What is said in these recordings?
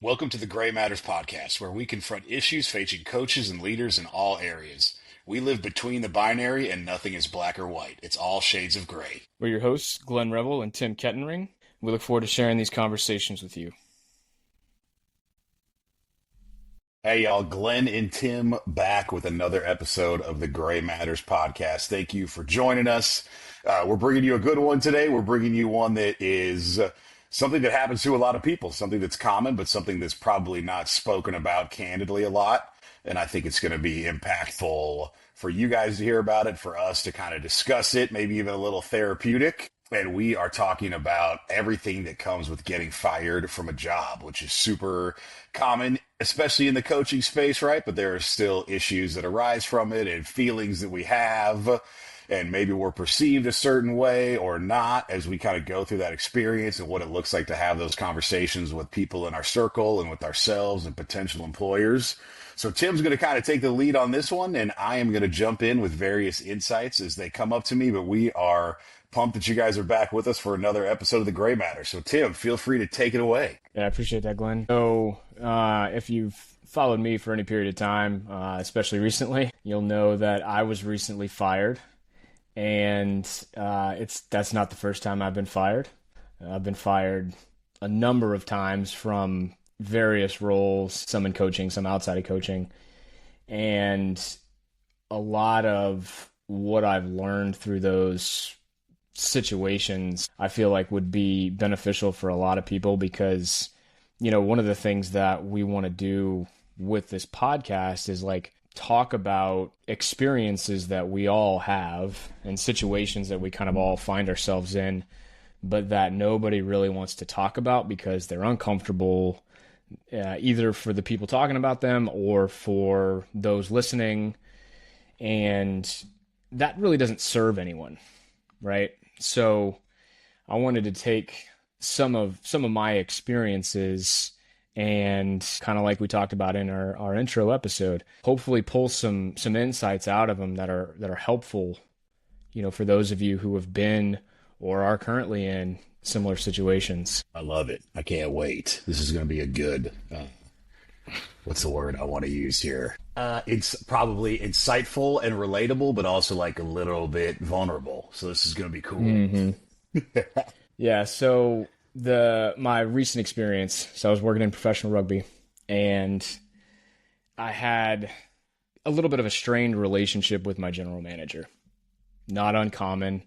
Welcome to the Gray Matters podcast, where we confront issues facing coaches and leaders in all areas. We live between the binary and nothing is black or white. It's all shades of gray. We're your hosts, Glenn Revel and Tim Kettenring. We look forward to sharing these conversations with you. Hey, y'all. Glenn and Tim back with another episode of the Gray Matters podcast. Thank you for joining us. We're bringing you a good one today. We're bringing you one that is something that happens to a lot of people, something that's common, but something that's probably not spoken about candidly a lot. And I think it's going to be impactful for you guys to hear about it, for us to kind of discuss it, maybe even a little therapeutic. And we are talking about everything that comes with getting fired from a job, which is super common, especially in the coaching space, right? But there are still issues that arise from it and feelings that we have, and maybe we're perceived a certain way or not as we kind of go through that experience and what it looks like to have those conversations with people in our circle and with ourselves and potential employers. So Tim's going to kind of take the lead on this one, and I am going to jump in with various insights as they come up to me, but we are pumped that you guys are back with us for another episode of the Gray Matter. So Tim, feel free to take it away. Yeah, I appreciate that, Glenn. So if you've followed me for any period of time, especially recently, you'll know that I was recently fired. And that's not the first time I've been fired. I've been fired a number of times from various roles, some in coaching, some outside of coaching. And a lot of what I've learned through those situations, I feel like would be beneficial for a lot of people because, one of the things that we want to do with this podcast is like talk about experiences that we all have and situations that we kind of all find ourselves in, but that nobody really wants to talk about because they're uncomfortable, either for the people talking about them or for those listening. And that really doesn't serve anyone, right? So I wanted to take some of my experiences and kind of like we talked about in our intro episode, hopefully pull some insights out of them that are helpful, for those of you who have been or are currently in similar situations. I love it. I can't wait. This is going to be a good, what's the word I want to use here? It's probably insightful and relatable, but also like a little bit vulnerable. So this is going to be cool. Mm-hmm. Yeah. So my recent experience, so I was working in professional rugby and I had a little bit of a strained relationship with my general manager. Not uncommon.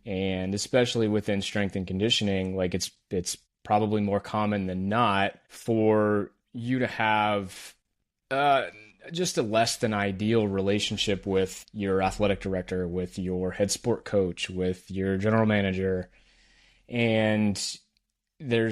And especially within strength and conditioning, like it's probably more common than not for you to have just a less than ideal relationship with your athletic director, with your head sport coach, with your general manager. And there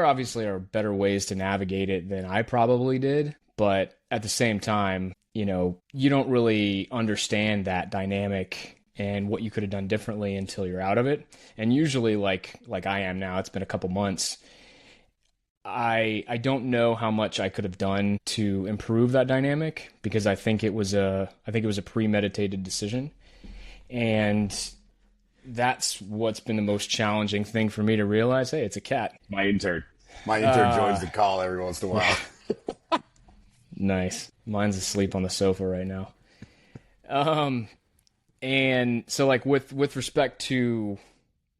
obviously are better ways to navigate it than I probably did. But at the same time, you don't really understand that dynamic and what you could have done differently until you're out of it. And usually like I am now, it's been a couple months. I don't know how much I could have done to improve that dynamic because I think it was a premeditated decision. And that's what's been the most challenging thing for me to realize. Hey, it's a cat. My intern joins the call every once in a while. Nice. Mine's asleep on the sofa right now. And so like with respect to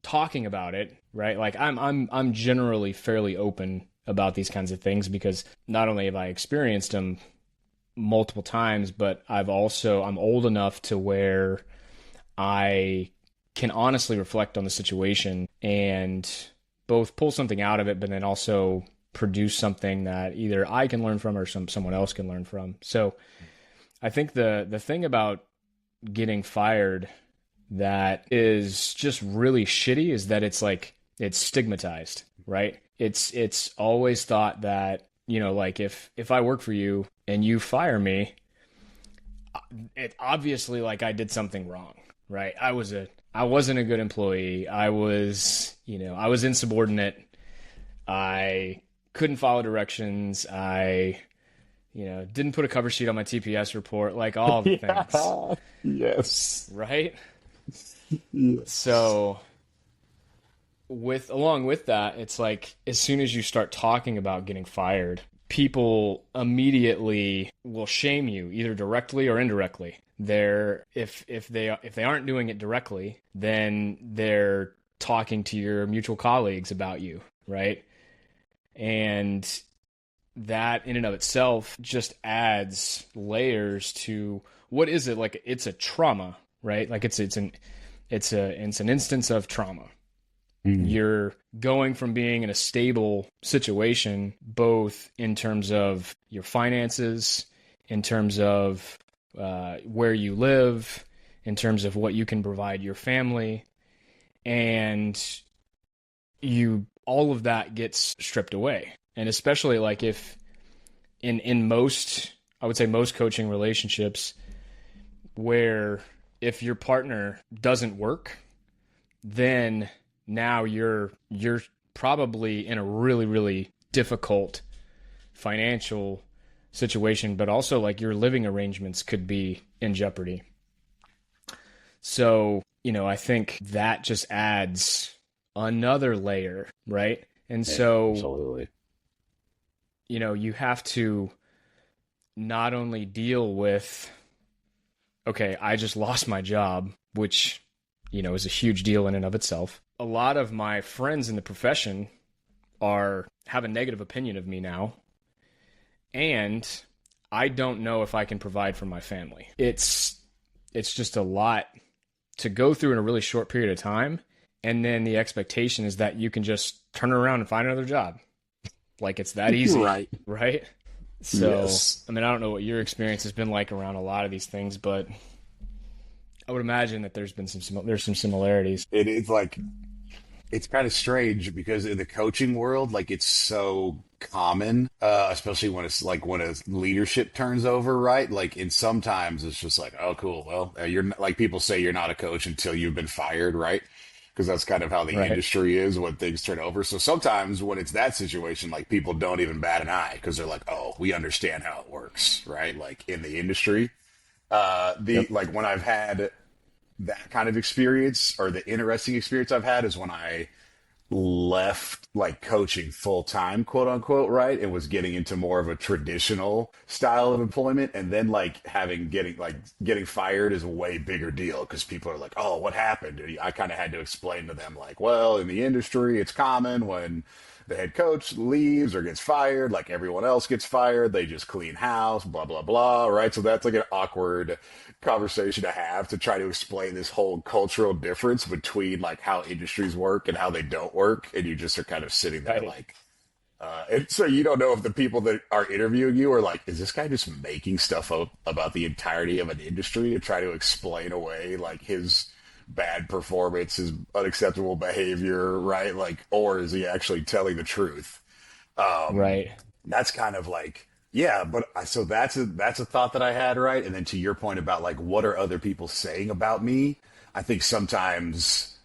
talking about it, right? Like I'm generally fairly open about these kinds of things because not only have I experienced them multiple times, but I'm old enough to where I can honestly reflect on the situation and both pull something out of it, but then also produce something that either I can learn from or someone else can learn from. So I think the thing about getting fired that is just really shitty is that it's stigmatized, right? It's always thought that, like if I work for you and you fire me, it obviously like I did something wrong, right? I wasn't a good employee. I was insubordinate. I couldn't follow directions. I didn't put a cover sheet on my TPS report, like all the things. Yes. Right? Yes. So with along with that, it's like as soon as you start talking about getting fired, people immediately will shame you either directly or indirectly. They're if they aren't doing it directly, then they're talking to your mutual colleagues about you, right? And that in and of itself just adds layers to what is it like it's a trauma, right? Like it's an instance of trauma. Mm. You're going from being in a stable situation, both in terms of your finances, in terms of where you live, in terms of what you can provide your family, and you all of that gets stripped away. And especially like if in most, I would say most coaching relationships, where if your partner doesn't work, then now you're probably in a really really difficult financial situation, but also like your living arrangements could be in jeopardy. So, I think that just adds another layer, right? And Yeah, so, absolutely. you have to not only deal with, okay, I just lost my job, which, is a huge deal in and of itself. A lot of my friends in the profession have a negative opinion of me now, and I don't know if I can provide for my family. It's just a lot to go through in a really short period of time, and then the expectation is that you can just turn around and find another job. Like it's that easy, Right. right? So, Yes. I mean, I don't know what your experience has been like around a lot of these things, but I would imagine that there's some similarities. It's like it's kind of strange because in the coaching world, like it's so common, especially when it's like when a leadership turns over, right? Like, and sometimes it's just like, oh, cool. Well, like people say you're not a coach until you've been fired, right? Because that's kind of how the Right. industry is when things turn over. So sometimes when it's that situation, like people don't even bat an eye because they're like, oh, we understand how it works, right? Like in the industry, the Yep. like when I've had that kind of experience or the interesting experience I've had is when I left like coaching full time, quote unquote, right? And was getting into more of a traditional style of employment. And then like getting fired is a way bigger deal because people are like, oh, what happened? And I kind of had to explain to them, like, well, in the industry, it's common when the head coach leaves or gets fired, like everyone else gets fired, they just clean house, blah, blah, blah, right? So that's like an awkward conversation to have to try to explain this whole cultural difference between like how industries work and how they don't work. And you just are kind of sitting there Right. like, and so you don't know if the people that are interviewing you are like, is this guy just making stuff up about the entirety of an industry to try to explain away like his bad performance, his unacceptable behavior, right? Like, or is he actually telling the truth? Um, Right. that's kind of like, yeah, but so that's a thought that I had, right? And then to your point about like, what are other people saying about me? I think sometimes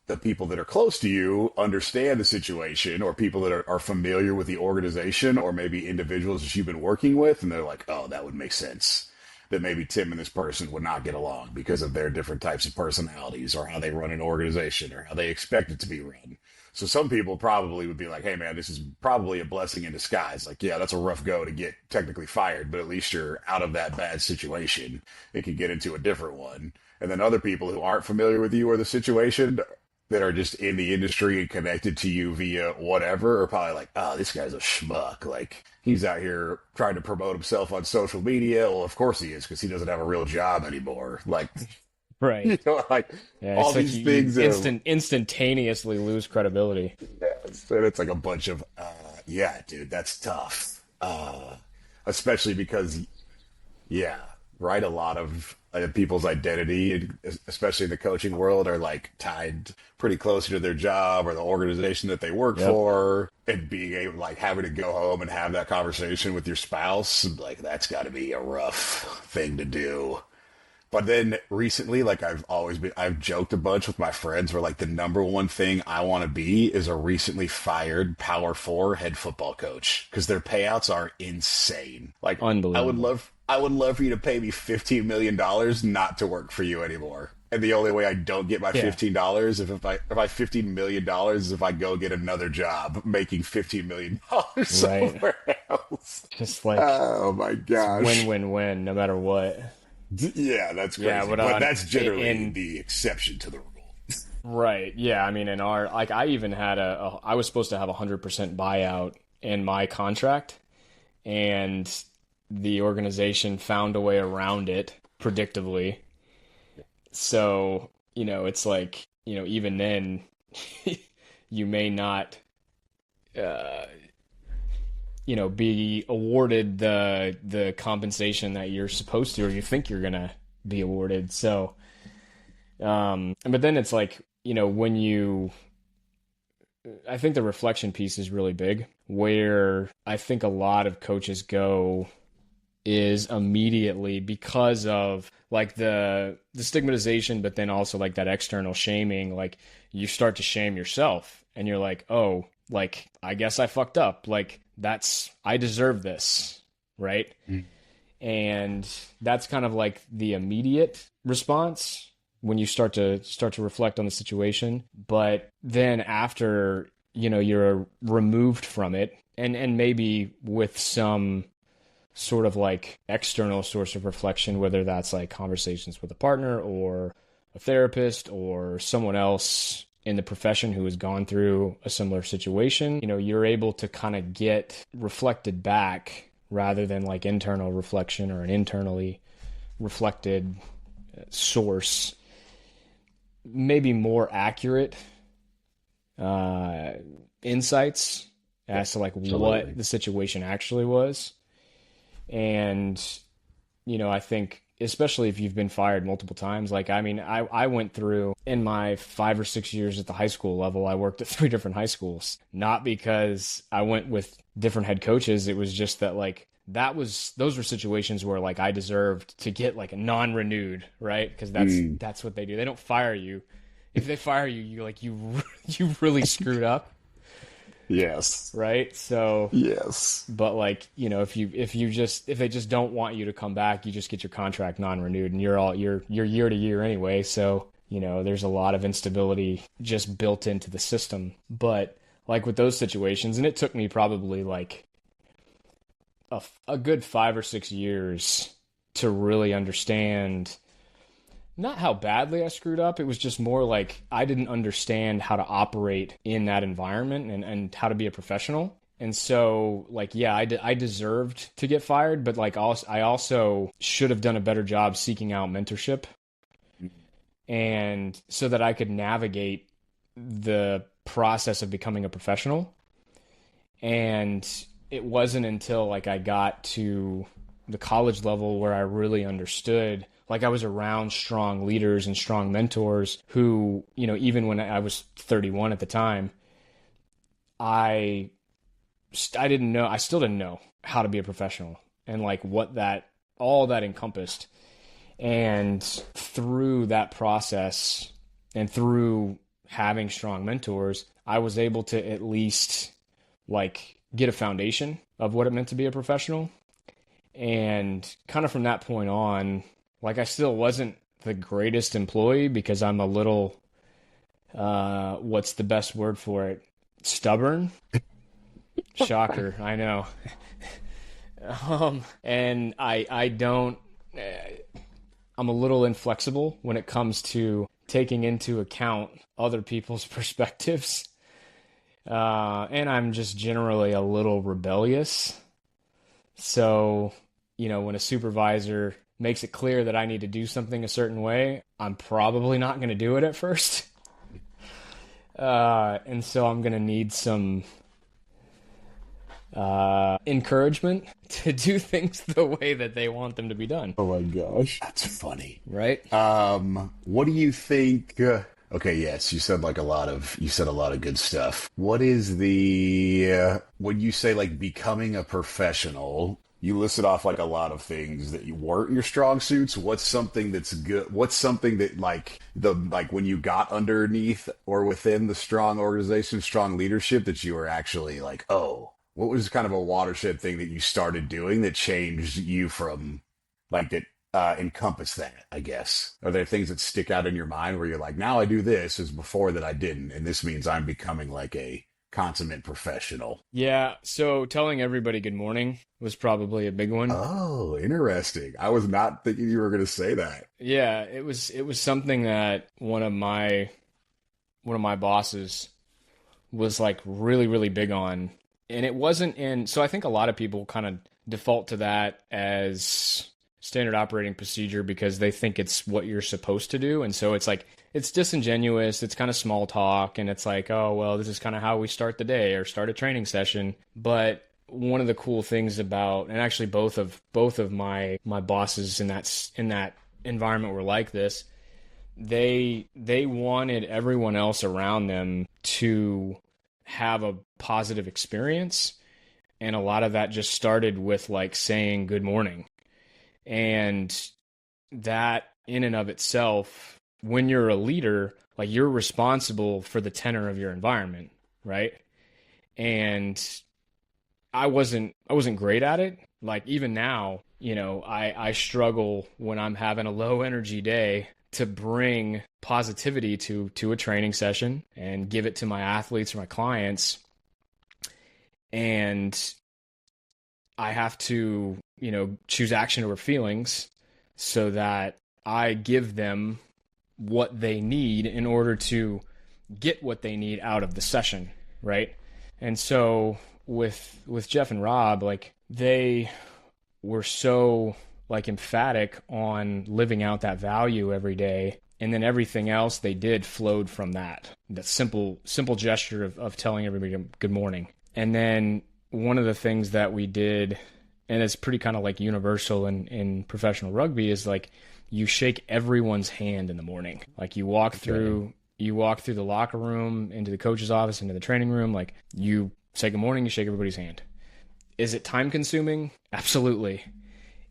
the people that are close to you understand the situation or people that are familiar with the organization or maybe individuals that you've been working with and they're like, oh, that would make sense that maybe Tim and this person would not get along because of their different types of personalities or how they run an organization or how they expect it to be run. So some people probably would be like, hey man, this is probably a blessing in disguise. Like, yeah, that's a rough go to get technically fired, but at least you're out of that bad situation. It can get into a different one. And then other people who aren't familiar with you or the situation that are just in the industry and connected to you via whatever are probably like, oh, this guy's a schmuck. Like, he's out here trying to promote himself on social media. Well, of course he is because he doesn't have a real job anymore. Like, Right. like Yeah, all it's like these you things of, instantaneously lose credibility. yeah, it's like a bunch of, yeah, dude, that's tough. Especially because yeah, right. A lot of people's identity, especially in the coaching world, are like tied pretty closely to their job or the organization that they work Yep. for. And being able, like, having to go home and have that conversation with your spouse, like, that's got to be a rough thing to do. But then recently, like I've joked a bunch with my friends where like the number one thing I want to be is a recently fired Power Four head football coach because their payouts are insane. Like Unbelievable. I would love for you to pay me $15 million not to work for you anymore. And the only way I don't get my Yeah, $15 if I $15 million is if I go get another job making $15 million right. somewhere else. Just like Oh my it's win gosh. win win no matter what. Yeah, that's Yeah, crazy. but But that's generally in the exception to the rule. right, yeah. I mean, in our like, I even had I was supposed to have 100% buyout in my contract, and the organization found a way around it predictably. So, it's like, even then, you may not, uh, be awarded the compensation that you're supposed to, or you think you're gonna be awarded. So, but then it's like, when I think the reflection piece is really big, where I think a lot of coaches go is immediately because of like the stigmatization, but then also like that external shaming. Like, you start to shame yourself and you're like, oh, like, I guess I fucked up, like, I deserve this, right? Mm. And that's kind of like the immediate response when you start to reflect on the situation. But then after, you're removed from it, and maybe with some sort of like external source of reflection, whether that's like conversations with a partner or a therapist or someone else in the profession who has gone through a similar situation, you're able to kind of get reflected back rather than like internal reflection or an internally reflected source, maybe more accurate uh, insights Yeah, as to like what absolutely. the situation actually was. And, I think especially if you've been fired multiple times, like, I mean, I went through in my 5 or 6 years at the high school level, I worked at three different high schools, not because I went with different head coaches. It was just that like, those were situations where like I deserved to get like a non-renewed, right? Because Mm, that's what they do. They don't fire you. If they fire you, you really screwed up, yes. right? So, Yes. but like, if they just don't want you to come back, you just get your contract non-renewed, and you're year to year anyway. So, there's a lot of instability just built into the system. But like with those situations, and it took me probably like a good 5 or 6 years to really understand not how badly I screwed up. It was just more like I didn't understand how to operate in that environment, and how to be a professional. And so, like, yeah, I deserved to get fired, but like, I also should have done a better job seeking out mentorship, and so that I could navigate the process of becoming a professional. And it wasn't until like I got to the college level where I really understood, like, I was around strong leaders and strong mentors who, even when I was 31 at the time, I I still didn't know how to be a professional, and like what that all that encompassed. And through that process, and through having strong mentors, I was able to at least like get a foundation of what it meant to be a professional. And kind of from that point on, like, I still wasn't the greatest employee because I'm a little, what's the best word for it? Stubborn. Shocker, I know. And I don't. I'm a little inflexible when it comes to taking into account other people's perspectives, and I'm just generally a little rebellious. So, when a supervisor makes it clear that I need to do something a certain way, I'm probably not going to do it at first. And so I'm going to need some encouragement to do things the way that they want them to be done. Oh my gosh. That's funny. Right? What do you think? Okay, yes, you said a lot of good stuff. What is when you say like becoming a professional, you listed off like a lot of things that you weren't your strong suits. What's something that's good? What's something that like when you got underneath or within the strong organization, strong leadership that you were actually like, oh, what was kind of a watershed thing that you started doing that changed you from like that encompass that, I guess? Are there things that stick out in your mind where you're like, now I do this as before that I didn't, and this means I'm becoming like a consummate professional? Yeah, so telling everybody good morning was probably a big one. Oh, interesting. I was not thinking you were going to say that. Yeah, it was something that one of my bosses was like really really big on. And it wasn't in, so I think a lot of people kind of default to that as standard operating procedure because they think it's what you're supposed to do. And so it's like it's disingenuous, it's kind of small talk, and it's like, oh well, this is kind of how we start the day or start a training session. But one of the cool things about, and actually both of my bosses in that environment were like this. They wanted everyone else around them to have a positive experience, and a lot of that just started with like saying good morning. And that in and of itself, when you're a leader, like you're responsible for the tenor of your environment, right? And I wasn't great at it. Like even now, I struggle when I'm having a low energy day to bring positivity to a training session and give it to my athletes or my clients. And I have to, choose action over feelings so that I give them what they need in order to get what they need out of the session, right? And so with Jeff and Rob, like they were so like emphatic on living out that value every day, and then everything else they did flowed from that simple gesture of telling everybody good morning. And then one of the things that we did, and it's pretty kind of like universal in professional rugby, is like you shake everyone's hand in the morning. Like you walk through the locker room, into the coach's office, into the training room, like you say good morning, you shake everybody's hand. Is it time consuming? Absolutely.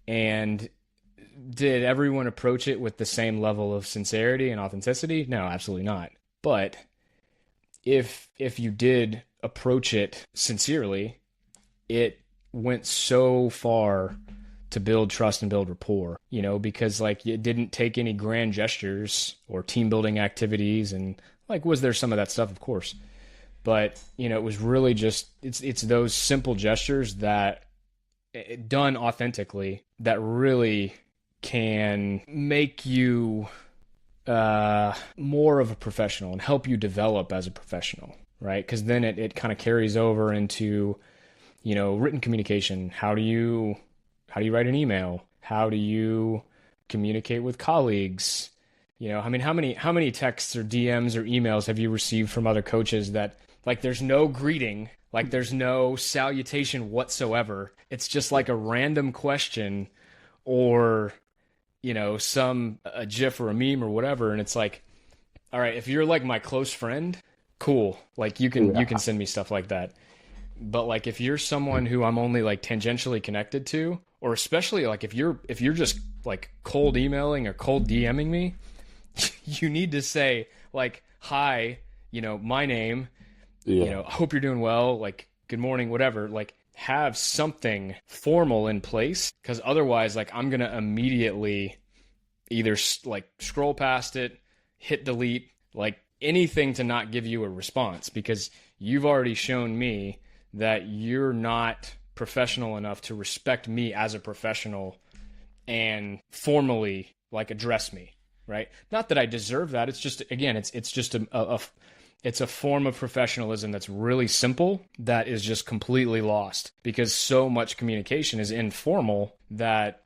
And did everyone approach it with the same level of sincerity and authenticity? No, absolutely not. But if you did approach it sincerely, it went so far to build trust and build rapport, because like it didn't take any grand gestures or team building activities. And like, was there some of that stuff? Of course. But, it was really just, it's those simple gestures that done authentically that really can make you more of a professional and help you develop as a professional, right? Because then it kind of carries over into, written communication. How do you write an email? How do you communicate with colleagues? I mean, how many texts or DMs or emails have you received from other coaches that like there's no greeting, like there's no salutation whatsoever. It's just like a random question or, a GIF or a meme or whatever. And it's like, all right, if you're like my close friend, cool. Like you can send me stuff like that. But like if you're someone who I'm only like tangentially connected to, or especially like if you're just like cold emailing or cold DMing me, you need to say like, hi, my name, I hope you're doing well, like good morning, whatever, like have something formal in place, because otherwise like I'm going to immediately either like scroll past it, hit delete, like anything to not give you a response, because you've already shown me that you're not professional enough to respect me as a professional and formally like address me, right? Not that I deserve that. It's just, again, it's just it's a form of professionalism that's really simple that is just completely lost because so much communication is informal that,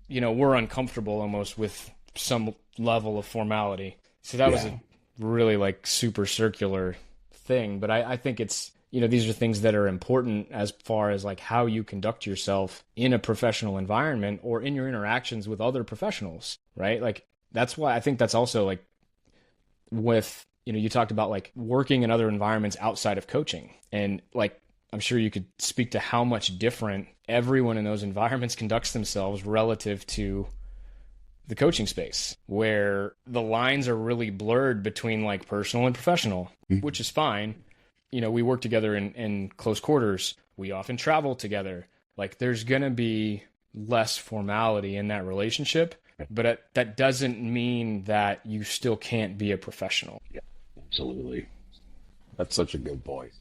we're uncomfortable almost with some level of formality. So that was a really like super circular thing. But I think it's, these are things that are important as far as like how you conduct yourself in a professional environment or in your interactions with other professionals, right? Like that's why I think that's also like with, you talked about like working in other environments outside of coaching, and like I'm sure you could speak to how much different everyone in those environments conducts themselves relative to the coaching space, where the lines are really blurred between like personal and professional, which is fine. We work together in close quarters. We often travel together. Like there's going to be less formality in that relationship, but that doesn't mean that you still can't be a professional. Yeah, absolutely. That's such a good point.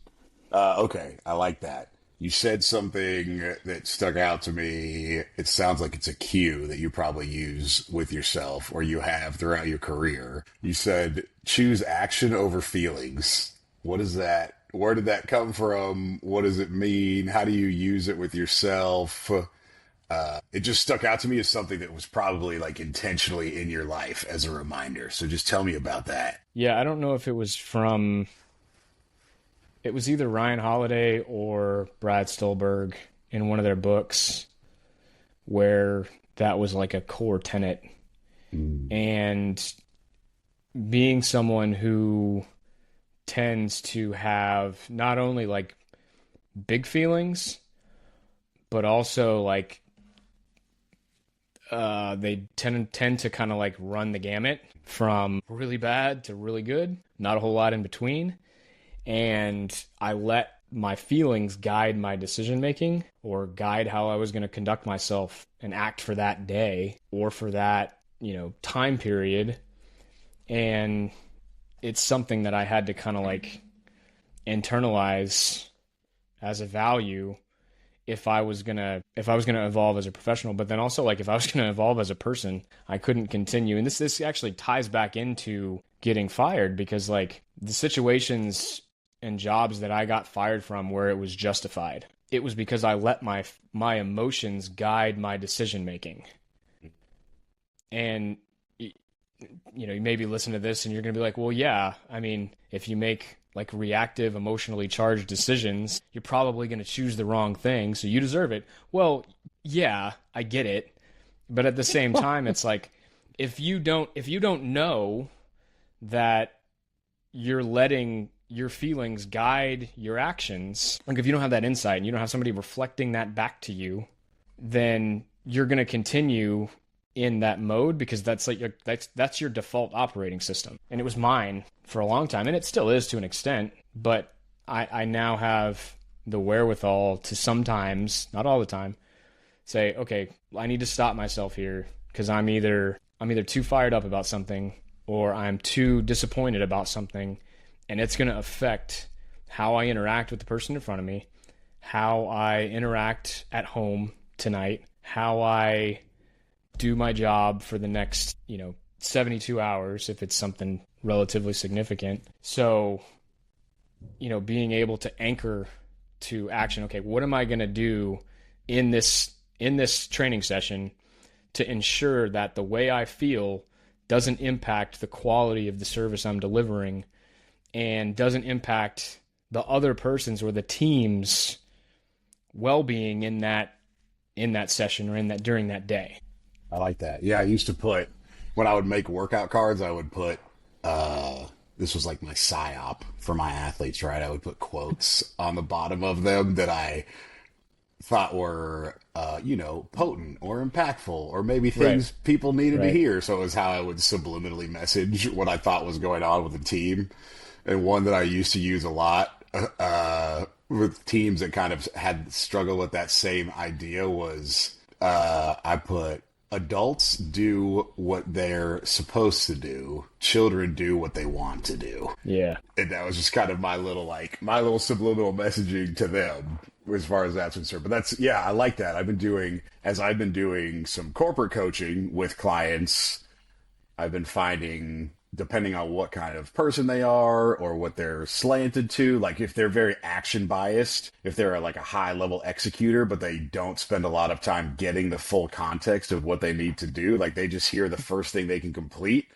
Okay, I like that. You said something that stuck out to me. It sounds like it's a cue that you probably use with yourself or you have throughout your career. You said choose action over feelings. What is that? Where did that come from? What does it mean? How do you use it with yourself? It just stuck out to me as something that was probably like intentionally in your life as a reminder. So just tell me about that. Yeah, I don't know if it was either Ryan Holiday or Brad Stulberg in one of their books where that was like a core tenet. And being someone who tends to have not only like big feelings, but also like they tend to kind of like run the gamut from really bad to really good, not a whole lot in between. And I let my feelings guide my decision making or guide how I was going to conduct myself and act for that day or for that, time period. And it's something that I had to kind of like internalize as a value if I was gonna evolve as a professional, but then also like if I was gonna evolve as a person, I couldn't continue. And this actually ties back into getting fired because like the situations and jobs that I got fired from where it was justified, it was because I let my emotions guide my decision making. And you maybe listen to this and you're gonna be like, well, yeah, I mean, if you make like reactive, emotionally charged decisions, you're probably going to choose the wrong thing, so you deserve it. Well, yeah, I get it. But at the same time, it's like if you don't know that you're letting your feelings guide your actions, like if you don't have that insight and you don't have somebody reflecting that back to you, then you're going to continue in that mode because that's like that's your default operating system. And it was mine for a long time, and it still is to an extent, but I now have the wherewithal to sometimes, not all the time, say, okay, I need to stop myself here because I'm either too fired up about something or I'm too disappointed about something, and it's going to affect how I interact with the person in front of me, how I interact at home tonight, how I do my job for the next, 72 hours if it's something relatively significant. So, being able to anchor to action, okay, what am I going to do in this training session to ensure that the way I feel doesn't impact the quality of the service I'm delivering and doesn't impact the other person's or the team's well-being in that session or in that during that day. I like that. Yeah, I used to put, when I would make workout cards, I would put, this was like my psyop for my athletes, right? I would put quotes on the bottom of them that I thought were, potent or impactful or maybe things people needed to hear. So it was how I would subliminally message what I thought was going on with the team. And one that I used to use a lot, with teams that kind of had struggled with that same idea was, I put, adults do what they're supposed to do. Children do what they want to do. Yeah. And that was just kind of my little subliminal messaging to them as far as that's concerned. But I like that. I've been doing some corporate coaching with clients, I've been finding, depending on what kind of person they are or what they're slanted to, like if they're very action biased, if they're like a high level executor, but they don't spend a lot of time getting the full context of what they need to do, like they just hear the first thing they can complete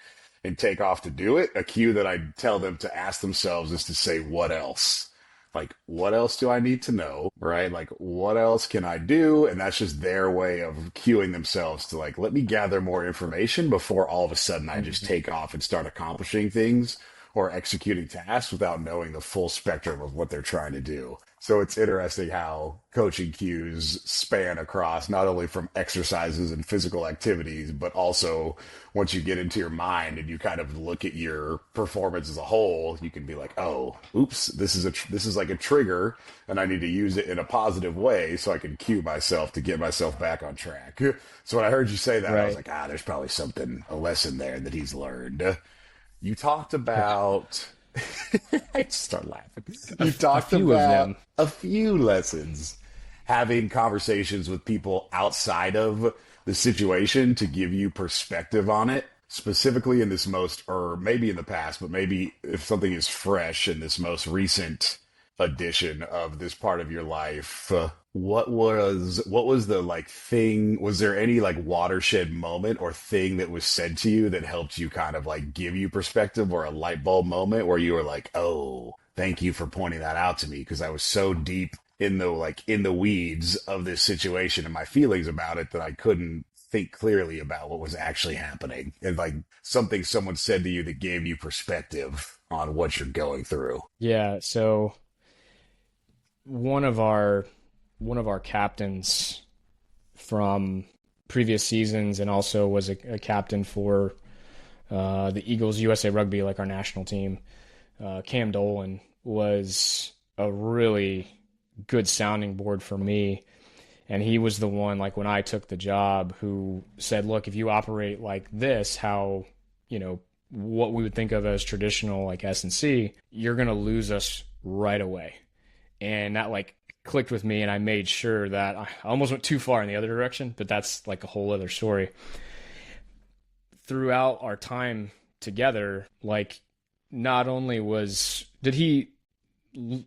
and take off to do it, a cue that I tell them to ask themselves is to say, what else? Like, what else do I need to know, right? Like, what else can I do? And that's just their way of cueing themselves to like, let me gather more information before all of a sudden I just take off and start accomplishing things or executing tasks without knowing the full spectrum of what they're trying to do. So it's interesting how coaching cues span across not only from exercises and physical activities, but also once you get into your mind and you kind of look at your performance as a whole, you can be like, "Oh, oops, this is like a trigger, and I need to use it in a positive way so I can cue myself to get myself back on track." So when I heard you say that, I was Right. like, "There's probably a lesson there that he's learned." You talked about I just start laughing. You A talked few of about them. a few lessons, having conversations with people outside of the situation to give you perspective on it, specifically in this most, or maybe in the past, but maybe if something is fresh in this most recent edition of this part of your life. What was the like thing? Was there any like watershed moment or thing that was said to you that helped you kind of like give you perspective, or a light bulb moment where you were like, "Oh, thank you for pointing that out to me," because I was so deep in the weeds of this situation and my feelings about it that I couldn't think clearly about what was actually happening, and like something someone said to you that gave you perspective on what you're going through. Yeah, so one of our one of our captains from previous seasons and also was a captain for the Eagles USA Rugby, like our national team. Cam Dolan was a really good sounding board for me. And he was the one, like when I took the job, who said, look, if you operate like this, how, what we would think of as traditional, like S&C, you're going to lose us right away. And that like clicked with me, and I made sure that I almost went too far in the other direction, but that's like a whole other story. Throughout our time together, like not only did he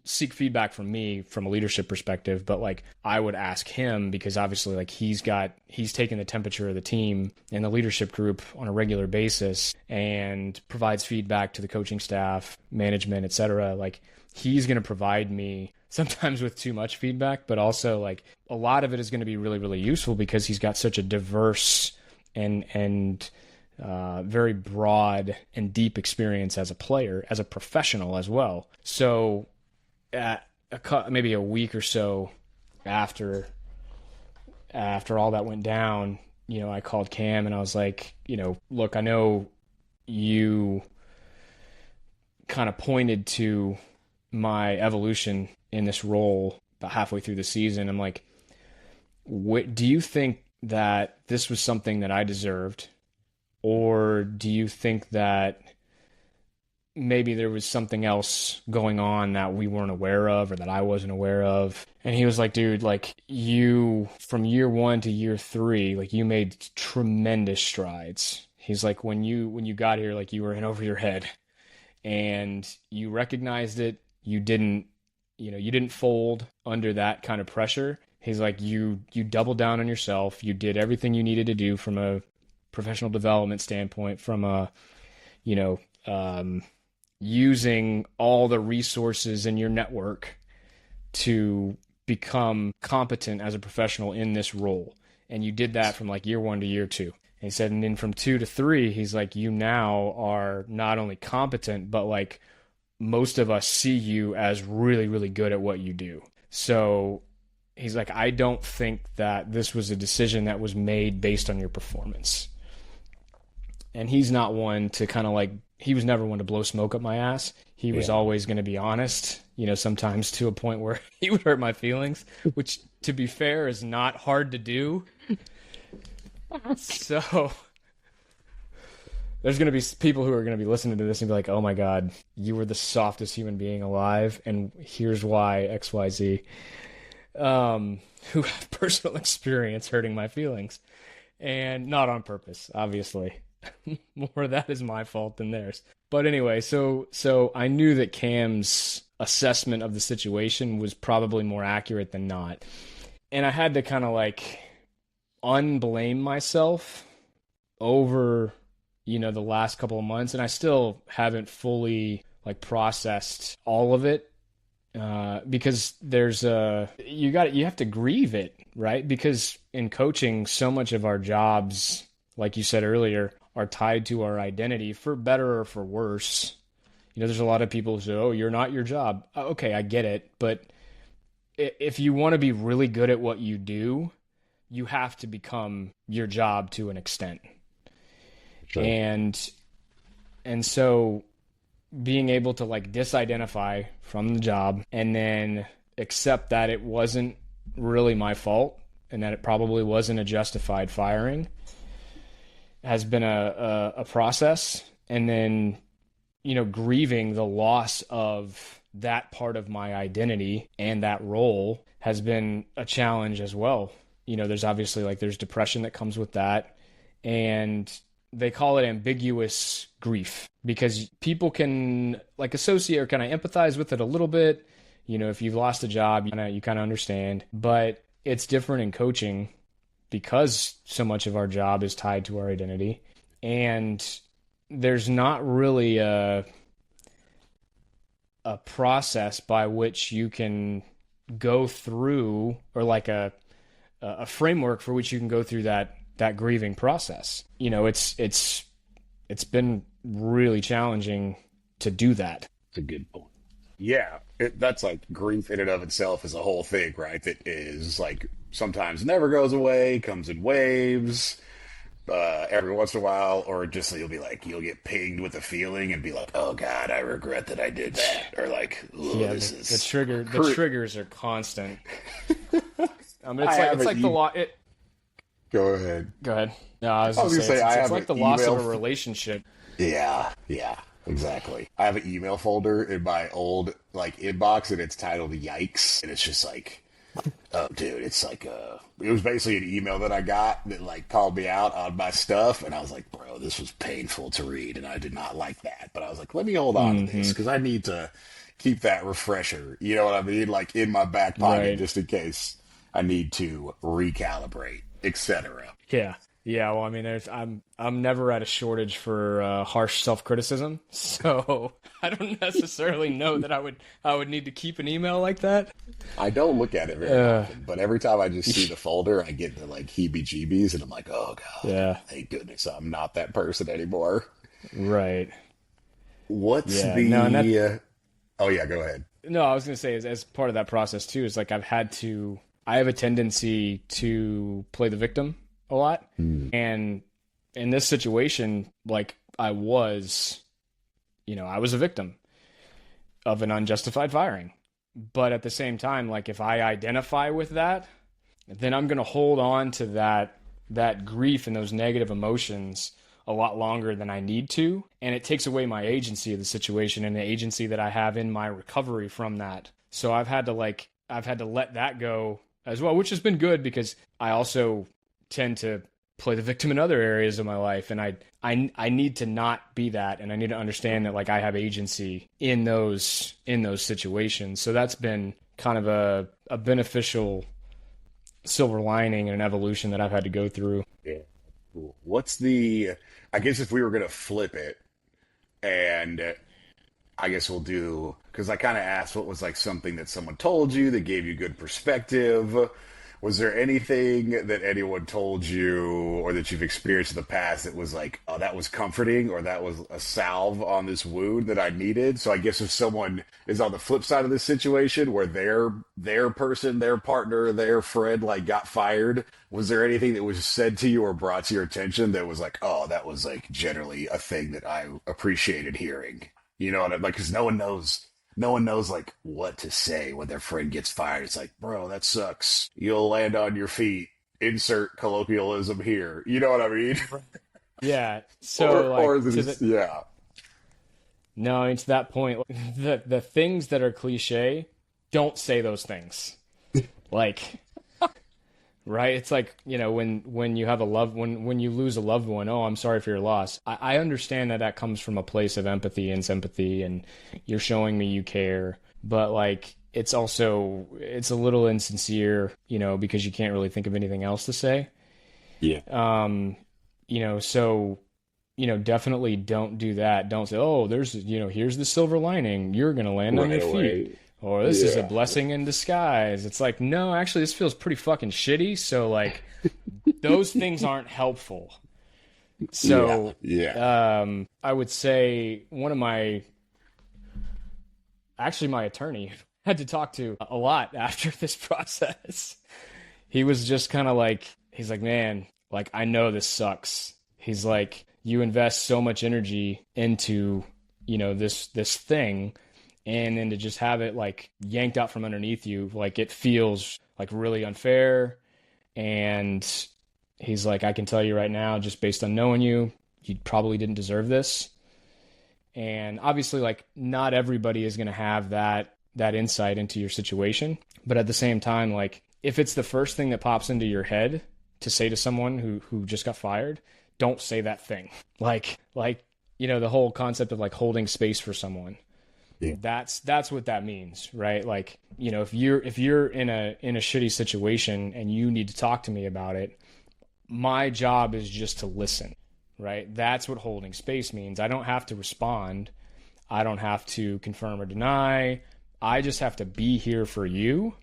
seek feedback from me from a leadership perspective, but like I would ask him, because obviously like he's taken the temperature of the team and the leadership group on a regular basis and provides feedback to the coaching staff, management, etc. Like he's going to provide me sometimes with too much feedback, but also like a lot of it is going to be really, really useful because he's got such a diverse and very broad and deep experience as a player, as a professional as well. So at maybe a week or so after all that went down, I called Cam and I was like, look, I know you kind of pointed to my evolution in this role about halfway through the season. I'm like, do you think that this was something that I deserved? Or do you think that maybe there was something else going on that we weren't aware of or that I wasn't aware of? And he was like, dude, like you, from year 1 to year 3, like you made tremendous strides. He's like, when you got here, like you were in over your head and you recognized it. You didn't fold under that kind of pressure. He's like, you doubled down on yourself. You did everything you needed to do from a professional development standpoint, from a, using all the resources in your network to become competent as a professional in this role. And you did that from like year 1 to year 2. And he said, and then from 2 to 3, he's like, you now are not only competent, but like most of us see you as really, really good at what you do. So he's like, I don't think that this was a decision that was made based on your performance. And he's not one to kind of like, he was never one to blow smoke up my ass. He was always going to be honest, sometimes to a point where he would hurt my feelings, which to be fair is not hard to do. So there's going to be people who are going to be listening to this and be like, oh my God, you were the softest human being alive. And here's why XYZ, who have personal experience hurting my feelings, and not on purpose, obviously. More of that is my fault than theirs. But anyway, so I knew that Cam's assessment of the situation was probably more accurate than not. And I had to kind of like unblame myself over, the last couple of months. And I still haven't fully like processed all of it. Because there's you have to grieve it, right? Because in coaching, so much of our jobs, like you said earlier, are tied to our identity, for better or for worse. There's a lot of people who say, oh, you're not your job. Okay, I get it. But if you want to be really good at what you do, you have to become your job to an extent. Sure. And so being able to like disidentify from the job and then accept that it wasn't really my fault and that it probably wasn't a justified firing has been a process. And then, grieving the loss of that part of my identity and that role has been a challenge as well. There's obviously like there's depression that comes with that. And they call it ambiguous grief because people can like associate or kind of empathize with it a little bit. If you've lost a job, you kind of understand, but it's different in coaching because so much of our job is tied to our identity. And there's not really a process by which you can go through or like a framework for which you can go through that grieving process. It's been really challenging to do that. It's a good point. Yeah, that's like grief in and of itself is a whole thing, right? That is like sometimes never goes away, comes in waves, every once in a while, or just you'll get pinged with a feeling and be like, oh God, I regret that I did that, or like, Yeah, this the is the triggers are constant. I It's like the law. Go ahead. Go ahead. No, I was I gonna was gonna say say I it's have like an the loss of email. a relationship. Yeah, exactly. I have an email folder in my old like inbox, and it's titled "Yikes," and it's just like, oh, dude, it's like it was basically an email that I got that like called me out on my stuff, and I was like, bro, this was painful to read, and I did not like that. But I was like, let me hold on to this because I need to keep that refresher. You know what I mean? Like in my back pocket, Right. just in case I need to recalibrate, etc. Yeah. Yeah. Well, I mean, I'm never at a shortage for harsh self-criticism, so I don't necessarily know that I would need to keep an email like that. I don't look at it very Uh, often, but every time I just see the folder, I get the like heebie-jeebies, and I'm like, oh God, yeah. thank goodness I'm not that person anymore. Right. What's Yeah. No, and that. oh yeah, go ahead. No, I was gonna say as part of that process too is like I have a tendency to play the victim a lot. And in this situation, like I was a victim of an unjustified firing. But at the same time, like if I identify with that, then I'm going to hold on to that grief and those negative emotions a lot longer than I need to, and it takes away my agency of the situation and the agency that I have in my recovery from that. So I've had to let that go as well, which has been good because I also tend to play the victim in other areas of my life, and I need to not be that, and I need to understand that like I have agency in those situations. So that's been kind of a beneficial silver lining and an evolution that I've had to go through. Yeah. Cool. What's the? I guess if we were gonna flip it, and I guess we'll do because I kind of asked what was like something that someone told you that gave you good perspective. Was there anything that anyone told you or that you've experienced in the past that was like, oh, that was comforting or that was a salve on this wound that I needed? So I guess if someone is on the flip side of this situation where their person, their partner, their friend like got fired, was there anything that was said to you or brought to your attention that was like, oh, that was like generally a thing that I appreciated hearing? You know what I mean? Like, because no one knows like what to say when their friend gets fired. It's like, bro, that sucks. You'll land on your feet. Insert colloquialism here. You know what I mean? Yeah. So Or like is it just, yeah. no, I mean, to that point, the things that are cliche, don't say those things. Like, right? It's like, when you have when you lose a loved one, oh, I'm sorry for your loss. I understand that comes from a place of empathy and sympathy, and you're showing me you care. But like, it's a little insincere, because you can't really think of anything else to say. Yeah. So, definitely don't do that. Don't say, oh, here's the silver lining. You're going to land on your Right feet. away. Or this is a Yeah. blessing in disguise. It's like, no, actually, this feels pretty fucking shitty. So, like, those things aren't helpful. So, Yeah. I would say my attorney had to talk to a lot after this process. He was just kind of like, he's like, man, like, I know this sucks. He's like, you invest so much energy into, this thing, and then to just have it like yanked out from underneath you, like it feels like really unfair. And he's like, I can tell you right now, just based on knowing you, you probably didn't deserve this. And obviously, like, not everybody is going to have that insight into your situation. But at the same time, like, if it's the first thing that pops into your head to say to someone who just got fired, don't say that thing. The whole concept of like holding space for someone. Yeah. That's what that means, right? Like, if you're in a shitty situation and you need to talk to me about it, my job is just to listen, right? That's what holding space means. I don't have to respond. I don't have to confirm or deny. I just have to be here for you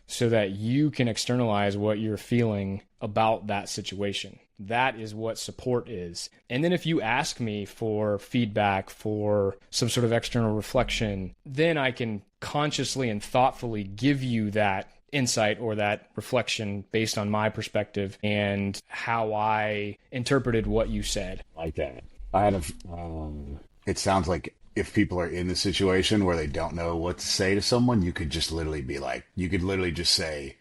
so that you can externalize what you're feeling about that situation. That is what support is. And then if you ask me for feedback, for some sort of external reflection, then I can consciously and thoughtfully give you that insight or that reflection based on my perspective and how I interpreted what you said. Like that. It sounds like if people are in the situation where they don't know what to say to someone, you could just literally be like, you could literally just say,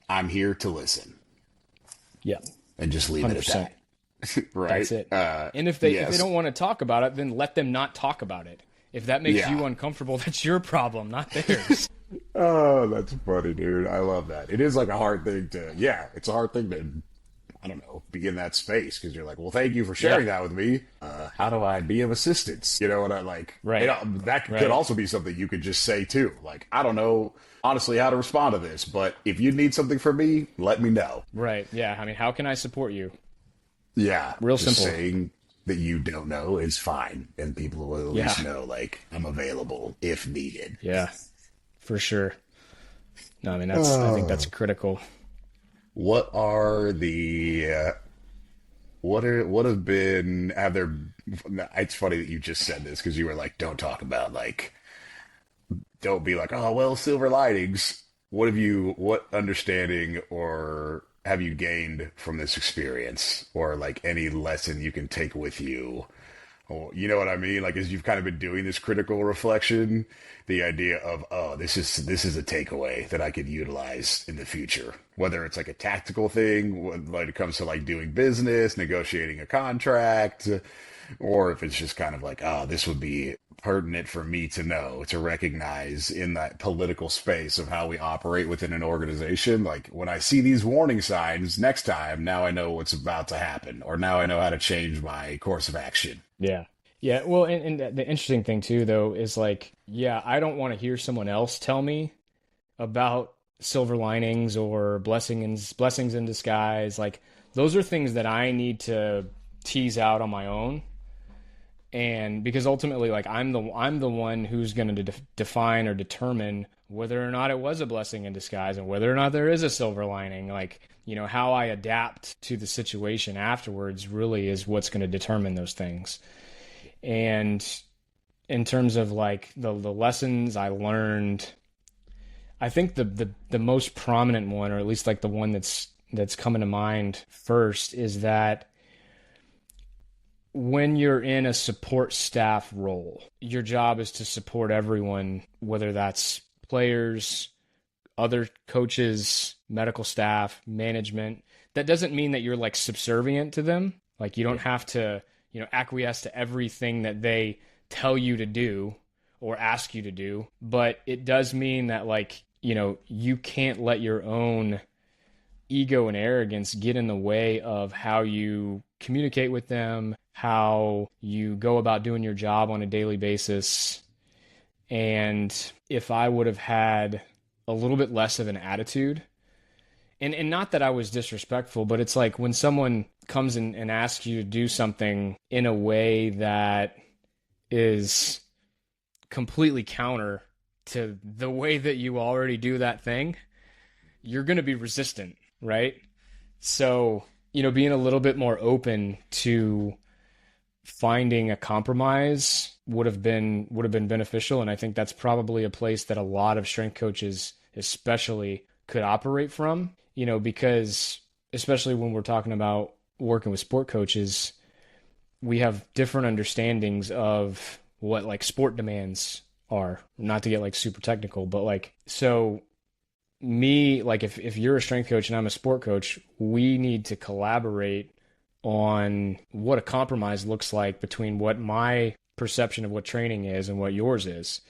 I'm here to listen. Yeah. And just leave 100%. It at that. Right? That's it. And if they don't want to talk about it, then let them not talk about it. If that makes you uncomfortable, that's your problem, not theirs. Oh, that's funny, dude. I love that. It is like a hard thing it's a hard thing to, I don't know, be in that space because you're like, well, thank you for sharing that with me. How do I be of assistance? And I like, right. That could also be something you could just say too. Like, I don't know, honestly, how to respond to this, but if you need something from me, let me know. Right. Yeah. I mean, how can I support you? Yeah. Real just simple. Saying that you don't know is fine. And people will at least know, like, I'm available if needed. Yeah, for sure. No, I mean, I think that's critical. What are the, it's funny that you just said this because you were like, don't talk about, like, don't be like, oh, well, silver linings. What understanding or have you gained from this experience, or like any lesson you can take with you? Or, you know what I mean? Like, as you've kind of been doing this critical reflection, the idea of, oh, this is a takeaway that I could utilize in the future, whether it's like a tactical thing when it comes to like doing business, negotiating a contract, or if it's just kind of like, oh, this would be pertinent for me to know, to recognize in that political space of how we operate within an organization. Like, when I see these warning signs next time, now I know what's about to happen, or now I know how to change my course of action. Yeah. Yeah. Well, and the interesting thing too, though, is like, I don't want to hear someone else tell me about silver linings or blessings in disguise. Like, those are things that I need to tease out on my own. And because ultimately, like, I'm the one who's going to define or determine whether or not it was a blessing in disguise and whether or not there is a silver lining. Like, how I adapt to the situation afterwards really is what's going to determine those things. And in terms of like the lessons I learned, I think the most prominent one, or at least like the one that's coming to mind first, is that when you're in a support staff role, your job is to support everyone, whether that's players, other coaches, medical staff, management. That doesn't mean that you're like subservient to them. Like, you don't have to, acquiesce to everything that they tell you to do or ask you to do. But it does mean that, like, you can't let your own ego and arrogance get in the way of how you communicate with them, how you go about doing your job on a daily basis. And if I would have had a little bit less of an attitude, and not that I was disrespectful, but it's like when someone comes in and asks you to do something in a way that is completely counter to the way that you already do that thing, you're going to be resistant, right? So, being a little bit more open to finding a compromise would have been beneficial. And I think that's probably a place that a lot of strength coaches especially could operate from, because especially when we're talking about working with sport coaches, we have different understandings of what like sport demands are, not to get like super technical, but like, so me, like if you're a strength coach and I'm a sport coach, we need to collaborate on what a compromise looks like between what my perception of what training is and what yours is.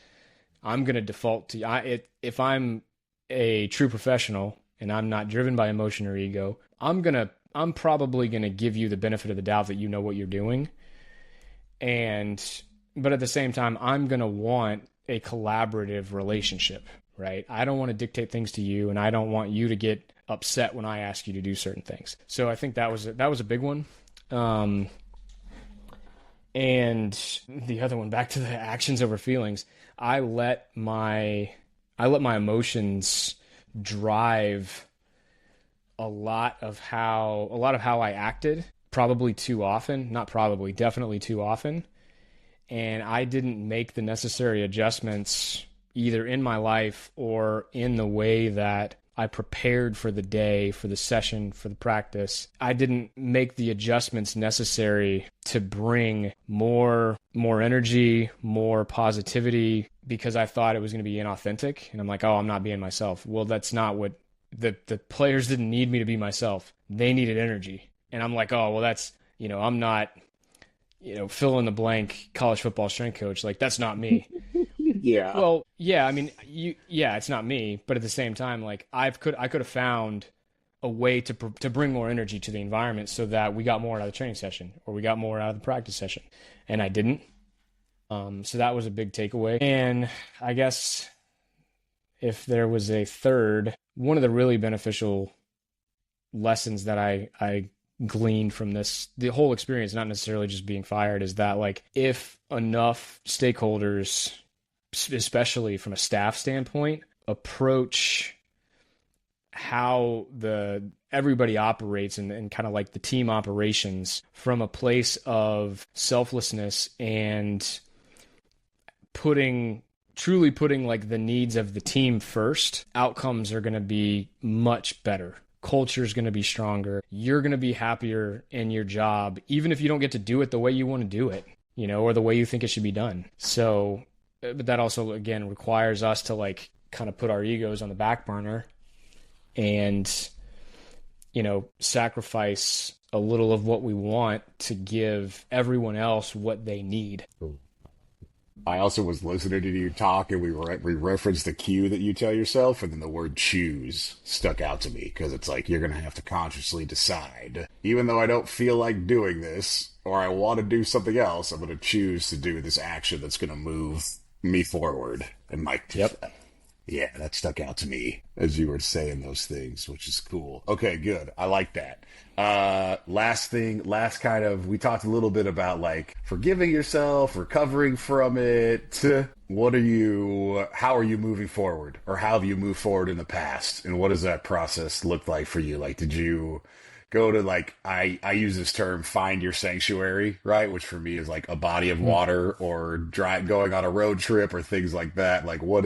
I'm going to default to if I'm a true professional and I'm not driven by emotion or ego, I'm probably going to give you the benefit of the doubt that you know what you're doing. But at the same time, I'm going to want a collaborative relationship, right? I don't want to dictate things to you, and I don't want you to get upset when I ask you to do certain things. So I think that was a big one. And the other one, back to the actions over feelings, I let my emotions drive a lot of how I acted, probably too often, not probably, definitely too often. And I didn't make the necessary adjustments either in my life or in the way that I prepared for the day, for the session, for the practice. I didn't make the adjustments necessary to bring more energy, more positivity, because I thought it was going to be inauthentic. And I'm like, oh, I'm not being myself. Well, that's not what the players didn't need me to be myself. They needed energy. And I'm like, oh, well, that's, I'm not, fill in the blank college football strength coach. Like, that's not me. Yeah. Well, yeah, I mean, it's not me, but at the same time, like I could have found a way to bring more energy to the environment so that we got more out of the training session or we got more out of the practice session, and I didn't. So that was a big takeaway. And I guess if there was a third, one of the really beneficial lessons that I gleaned from the whole experience, not necessarily just being fired, is that like if enough stakeholders, especially from a staff standpoint, approach how everybody operates and kind of like the team operations from a place of selflessness and truly putting like the needs of the team first, outcomes are going to be much better. Culture is going to be stronger. You're going to be happier in your job, even if you don't get to do it the way you want to do it, or the way you think it should be done. So, but that also, again, requires us to like kind of put our egos on the back burner and, sacrifice a little of what we want to give everyone else what they need. I also was listening to you talk, and we referenced the cue that you tell yourself, and then the word choose stuck out to me, because it's like you're going to have to consciously decide. Even though I don't feel like doing this, or I want to do something else, I'm going to choose to do this action that's going to move me forward. And Mike, Yep. Yeah, that stuck out to me as you were saying those things, which is cool. Okay, good. I like that. Last kind of, we talked a little bit about like forgiving yourself, recovering from it. How are you moving forward, or how have you moved forward in the past? And what does that process look like for you? Like, did you go to like, I use this term, find your sanctuary, right? Which for me is like a body of water or going on a road trip or things like that. Like were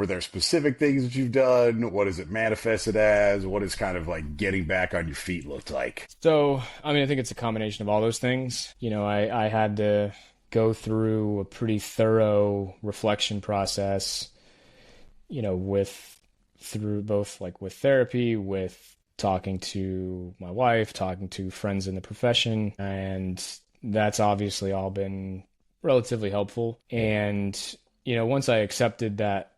there specific things that you've done? What is it manifested as? What is kind of like getting back on your feet looked like? So, I mean, I think it's a combination of all those things. I had to go through a pretty thorough reflection process, through both like with therapy, with talking to my wife, talking to friends in the profession, and that's obviously all been relatively helpful. And, once I accepted that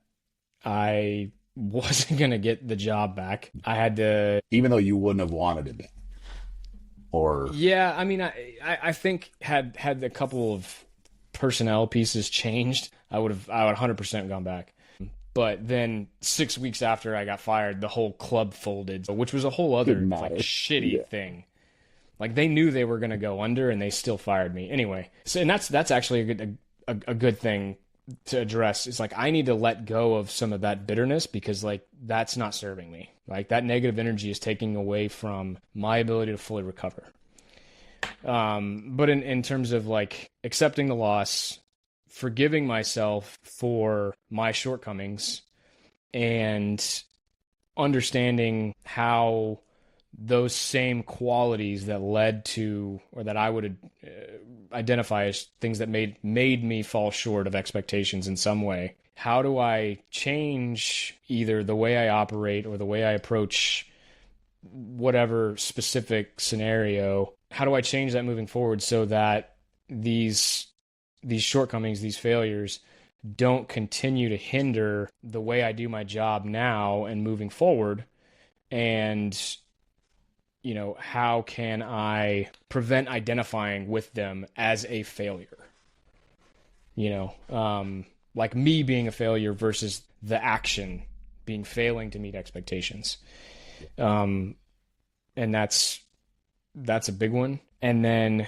I wasn't going to get the job back, I had to... Even though you wouldn't have wanted it back. Or... Yeah, I mean, I think had a couple of personnel pieces changed, I would 100% gone back. But then 6 weeks after I got fired, the whole club folded, which was a whole other like shitty thing. Like they knew they were going to go under, and they still fired me anyway. So, and that's actually a good thing to address. It's like I need to let go of some of that bitterness, because like that's not serving me. Like that negative energy is taking away from my ability to fully recover. But in terms of like accepting the loss, forgiving myself for my shortcomings and understanding how those same qualities that led to, or that I would identify as things that made me fall short of expectations in some way. How do I change either the way I operate or the way I approach whatever specific scenario? How do I change that moving forward so that these shortcomings, these failures, don't continue to hinder the way I do my job now and moving forward? And how can I prevent identifying with them as a failure? Like me being a failure versus the action being failing to meet expectations. And that's a big one. And then,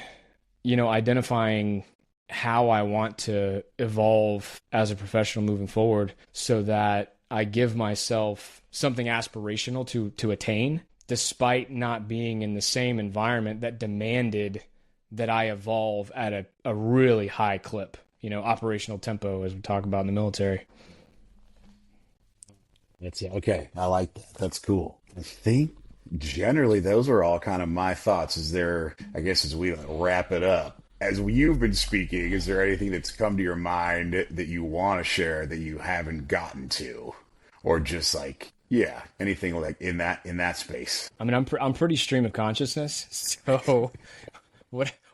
identifying how I want to evolve as a professional moving forward so that I give myself something aspirational to attain, despite not being in the same environment that demanded that I evolve at a really high clip, operational tempo, as we talk about in the military. That's okay. I like that. That's cool. I think generally those are all kind of my thoughts. Is there, I guess, as we wrap it up, as you've been speaking, is there anything that's come to your mind that you want to share that you haven't gotten to, or just like, yeah, anything like in that space? I mean, I'm pretty stream of consciousness, so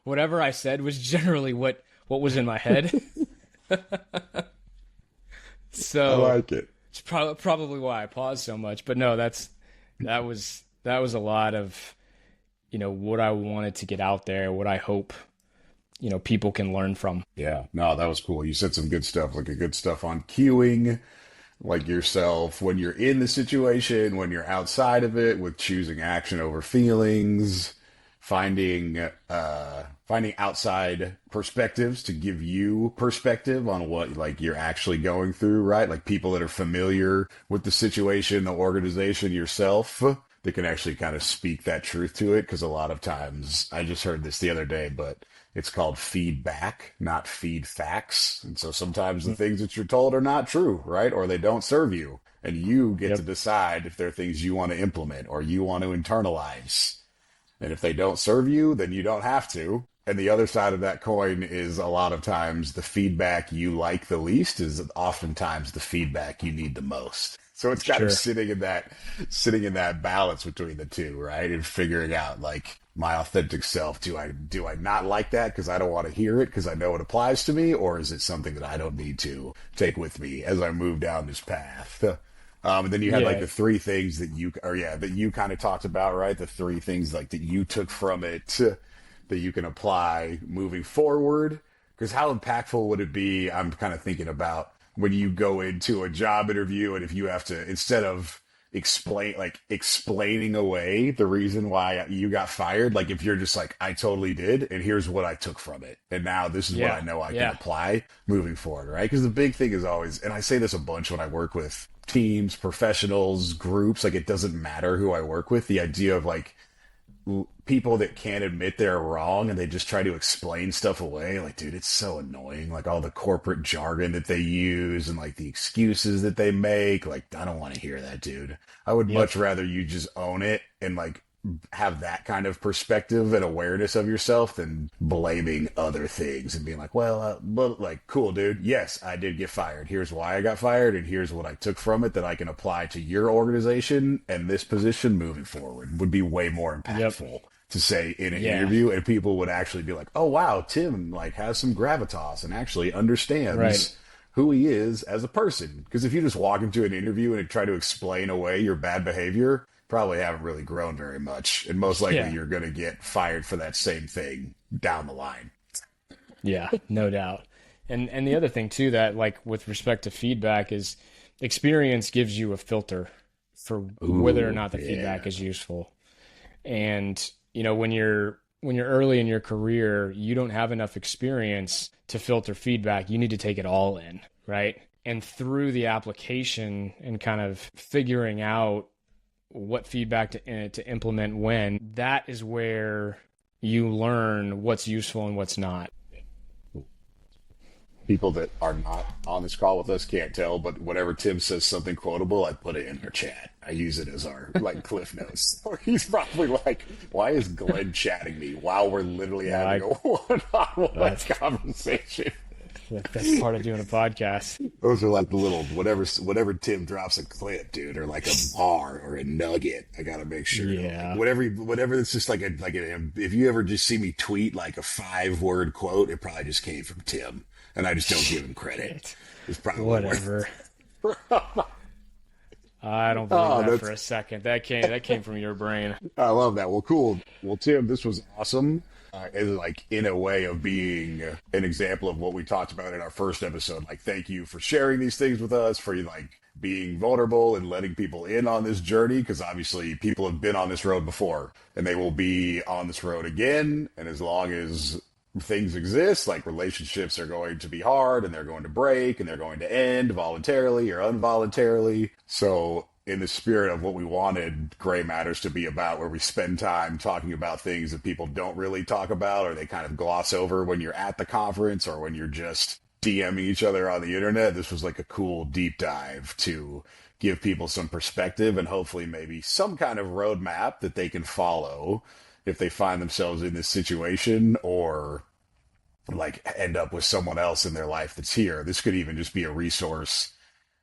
whatever I said was generally what was in my head. I So like it. it's probably why I paused so much. But no, that was a lot of what I wanted to get out there, what I hope people can learn from. Yeah, no, that was cool. You said some good stuff, like a good stuff on cueing, like yourself when you're in the situation, when you're outside of it, with choosing action over feelings, finding outside perspectives to give you perspective on what like you're actually going through, right? Like people that are familiar with the situation, the organization, yourself, that can actually kind of speak that truth to it. Because a lot of times, I just heard this the other day, but it's called feedback, not feed facts. And so sometimes the things that you're told are not true, right? Or they don't serve you. And you get to Yep. decide if they're things you want to implement or you want to internalize. And if they don't serve you, then you don't have to. And the other side of that coin is a lot of times the feedback you like the least is oftentimes the feedback you need the most. So it's kind of Sure. sitting in that balance between the two, right? And figuring out like my authentic self. Do I not like that because I don't want to hear it because I know it applies to me, or is it something that I don't need to take with me as I move down this path? And then you had like Yeah. the three things that you kind of talked about, right? The three things like that you took from it that you can apply moving forward. Because how impactful would it be? I'm kind of thinking about when you go into a job interview and if you have to, instead of explaining away the reason why you got fired, like if you're just like, I totally did, and here's what I took from it. And now this is what I Yeah. know I can Yeah. apply moving forward, right? Because the big thing is always, and I say this a bunch when I work with teams, professionals, groups, like it doesn't matter who I work with, the idea of like people that can't admit they're wrong and they just try to explain stuff away. Like, dude, it's so annoying. Like all the corporate jargon that they use and like the excuses that they make. Like, I don't want to hear that, dude. I would Yep. much rather you just own it and like have that kind of perspective and awareness of yourself than blaming other things and being like, well, but like, cool, dude. Yes, I did get fired. Here's why I got fired, and here's what I took from it that I can apply to your organization and this position moving forward. Would be way more Yep. impactful to say in an Yeah. interview, and people would actually be like, oh wow, Tim like has some gravitas and actually Right. understands who he is as a person. Because if you just walk into an interview and try to explain away your bad behavior, probably haven't really grown very much, and most likely Yeah. you're going to get fired for that same thing down the line. Yeah. No doubt. And the other thing too that like with respect to feedback is experience gives you a filter for whether or Ooh, not the yeah. feedback is useful. And when you're early in your career, you don't have enough experience to filter feedback. You need to take it all in, right? And through the application and kind of figuring out what feedback to implement when, that is where you learn what's useful and what's not. People that are not on this call with us can't tell, but whenever Tim says something quotable, I put it in our chat. I use it as our like cliff notes. Or he's probably like, "Why is Glenn chatting me while we're literally having a one-on-one conversation?" That's part of doing a podcast. Those are like the little whatever Tim drops a clip, dude, or like a bar or a nugget. I gotta make sure. Yeah. Like, whatever. It's just like if you ever just see me tweet like a 5-word quote, it probably just came from Tim. And I just don't give him credit. It's probably whatever. I don't believe that for a second. That came from your brain. I love that. Well, cool. Well, Tim, this was awesome. As like in a way of being an example of what we talked about in our first episode. Like, thank you for sharing these things with us, for like being vulnerable and letting people in on this journey. Because obviously, people have been on this road before, and they will be on this road again. And as long as things exist, like relationships are going to be hard and they're going to break and they're going to end voluntarily or involuntarily. So in the spirit of what we wanted Gray Matters to be about, where we spend time talking about things that people don't really talk about, or they kind of gloss over when you're at the conference or when you're just DMing each other on the internet, this was like a cool deep dive to give people some perspective and hopefully maybe some kind of roadmap that they can follow if they find themselves in this situation or like end up with someone else in their life that's here. This could even just be a resource.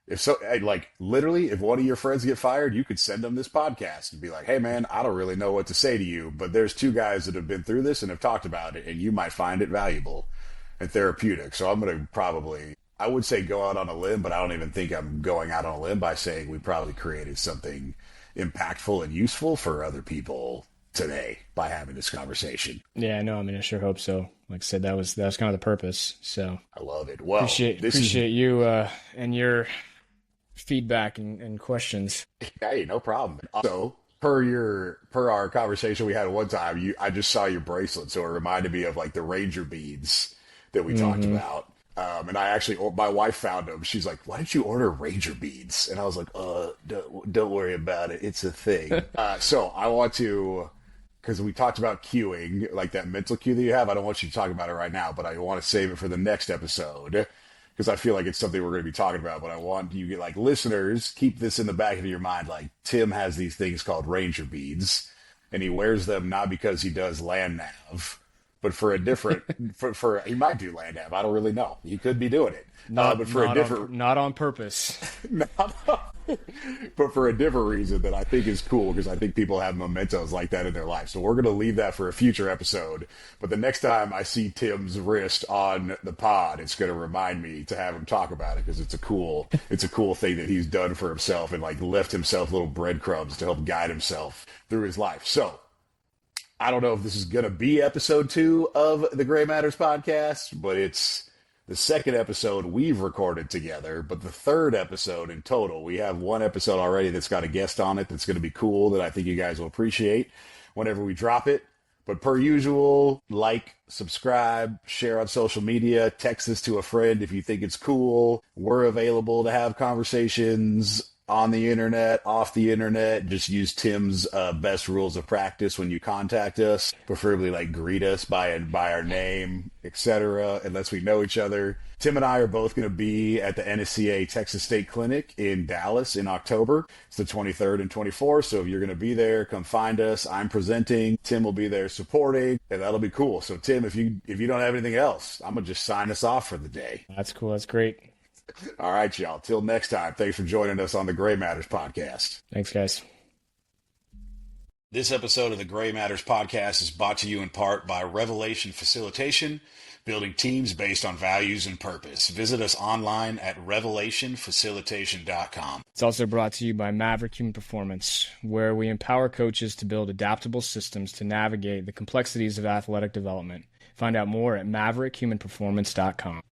If so, like literally, if one of your friends get fired, you could send them this podcast and be like, "Hey man, I don't really know what to say to you, but there's 2 guys that have been through this and have talked about it, and you might find it valuable and therapeutic." So I'm going to probably, I would say go out on a limb, but I don't even think I'm going out on a limb by saying we probably created something impactful and useful for other people today by having this conversation. Yeah, no, I mean, I sure hope so. Like I said, that was kind of the purpose. So I love it. Well, appreciate you and your feedback and questions. Hey, no problem. Also, per our conversation we had one time, I just saw your bracelet, so it reminded me of like the Ranger beads that we talked about. And I actually, my wife found them. She's like, "Why did you order Ranger beads?" And I was like, don't worry about it. It's a thing." So I want to, because we talked about cueing, like that mental cue that you have. I don't want you to talk about it right now, but I want to save it for the next episode because I feel like it's something we're going to be talking about. But I want you, like listeners, keep this in the back of your mind. Like Tim has these things called Ranger beads, and he wears them not because he does land nav, but for a different, for he might do land nav. I don't really know. He could be doing it. But for a different, not on purpose. But for a different reason that I think is cool, because I think people have mementos like that in their life. So we're going to leave that for a future episode. But the next time I see Tim's wrist on the pod, it's going to remind me to have him talk about it, because it's a cool thing that he's done for himself and like left himself little breadcrumbs to help guide himself through his life. So I don't know if this is going to be episode 2 of the Gray Matters podcast, but it's the second episode we've recorded together, but the third episode in total. We have one episode already that's got a guest on it that's going to be cool, that I think you guys will appreciate whenever we drop it. But per usual, like, subscribe, share on social media, text this to a friend if you think it's cool. We're available to have conversations on the internet, off the internet. Just use Tim's best rules of practice when you contact us. Preferably like greet us by our name, etc., unless we know each other. Tim and I are both going to be at the NSCA Texas State Clinic in Dallas in October. It's the 23rd and 24th, so if you're going to be there, come find us. I'm presenting. Tim will be there supporting, and that'll be cool. So Tim, if you don't have anything else, I'm going to just sign us off for the day. That's cool. That's great. All right, y'all. Till next time, thanks for joining us on the Gray Matters podcast. Thanks, guys. This episode of the Gray Matters podcast is brought to you in part by Revelation Facilitation, building teams based on values and purpose. Visit us online at revelationfacilitation.com. It's also brought to you by Maverick Human Performance, where we empower coaches to build adaptable systems to navigate the complexities of athletic development. Find out more at maverickhumanperformance.com.